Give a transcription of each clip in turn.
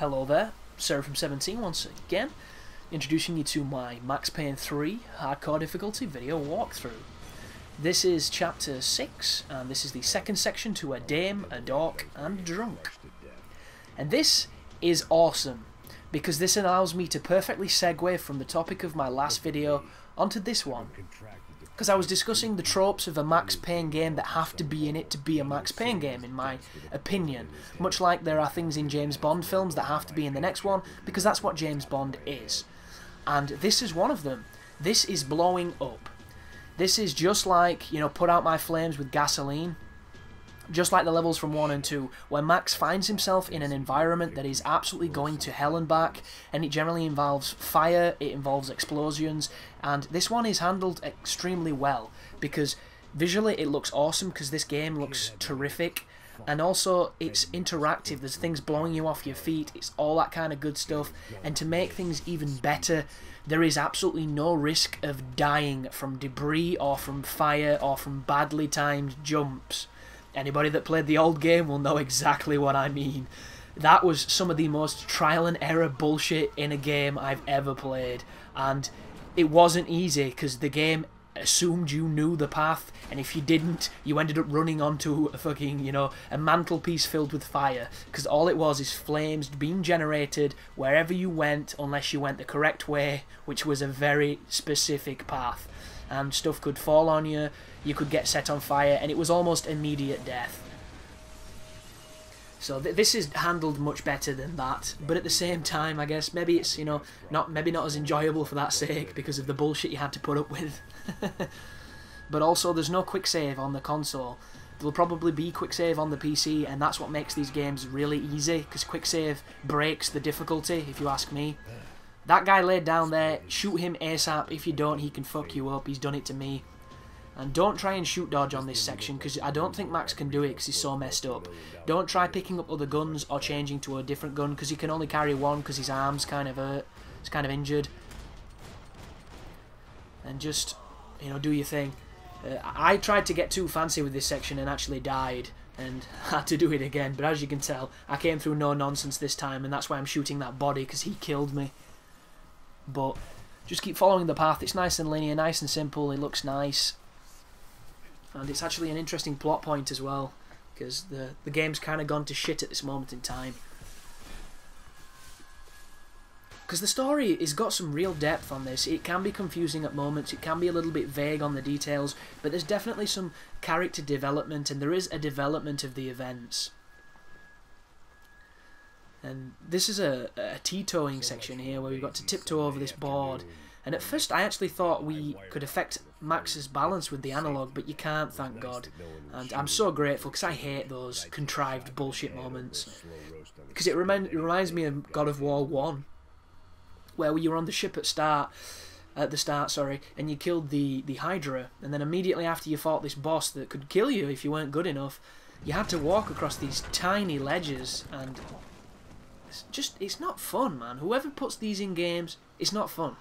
Hello there, Sarah from 17 once again, introducing you to my Max Payne 3 hardcore difficulty video walkthrough. This is chapter 6, and this is the second section to a dame, a dork, and a drunk. And this is awesome, because this allows me to perfectly segue from the topic of my last video onto this one. Because I was discussing the tropes of a Max Payne game that have to be in it to be a Max Payne game, in my opinion. Much like there are things in James Bond films that have to be in the next one, because that's what James Bond is. And this is one of them. This is blowing up. This is just like, put out my flames with gasoline. Just like the levels from 1 and 2, where Max finds himself in an environment that is absolutely going to hell and back, and it generally involves fire, it involves explosions, and this one is handled extremely well, because visually it looks awesome, because this game looks terrific, and also it's interactive, there's things blowing you off your feet, it's all that kind of good stuff, and to make things even better, there is absolutely no risk of dying from debris, or from fire, or from badly timed jumps. Anybody that played the old game will know exactly what I mean. That was some of the most trial and error bullshit in a game I've ever played. And it wasn't easy, because the game assumed you knew the path, and if you didn't, you ended up running onto a fucking, a mantelpiece filled with fire. Because all it was is flames being generated wherever you went, unless you went the correct way, which was a very specific path. And stuff could fall on you, you could get set on fire, and it was almost immediate death. So this is handled much better than that, but at the same time, I guess, maybe it's, not as enjoyable for that sake, because of the bullshit you had to put up with. But also, there's no quick save on the console. There'll probably be quick save on the PC, and that's what makes these games really easy, because quick save breaks the difficulty, if you ask me. That guy laid down there, shoot him ASAP. If you don't, he can fuck you up. He's done it to me. And don't try and shoot dodge on this section, because I don't think Max can do it because he's so messed up. Don't try picking up other guns or changing to a different gun, because he can only carry one because his arm's kind of hurt. He's kind of injured. And just, do your thing. I tried to get too fancy with this section and actually died, and had to do it again. But as you can tell, I came through no nonsense this time, and that's why I'm shooting that body, because he killed me. But just keep following the path. It's nice and linear, nice and simple. It looks nice, and it's actually an interesting plot point as well, because the game's kind of gone to shit at this moment in time. Because the story has got some real depth on this. It can be confusing at moments, it can be a little bit vague on the details, but there's definitely some character development, and there is a development of the events. And this is a tiptoeing section here, where we've got to tiptoe over this board. And at first I actually thought we could affect Max's balance with the analog, but you can't, thank God. And I'm so grateful, because I hate those contrived bullshit moments. Because it reminds me of God of War 1, where you were on the ship at the start, and you killed the Hydra, and then immediately after you fought this boss that could kill you if you weren't good enough, you had to walk across these tiny ledges, and it's not fun, man. Whoever puts these in games, it's not fun.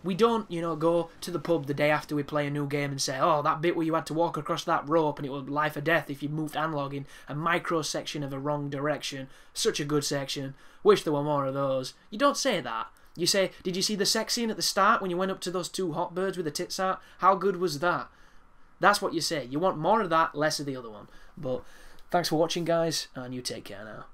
We don't, go to the pub the day after we play a new game and say, oh, that bit where you had to walk across that rope and it was life or death if you moved analog in a micro section of a wrong direction. Such a good section. Wish there were more of those. You don't say that. You say, did you see the sex scene at the start when you went up to those two hot birds with the tits out? How good was that? That's what you say. You want more of that, less of the other one. But thanks for watching, guys, and you take care now.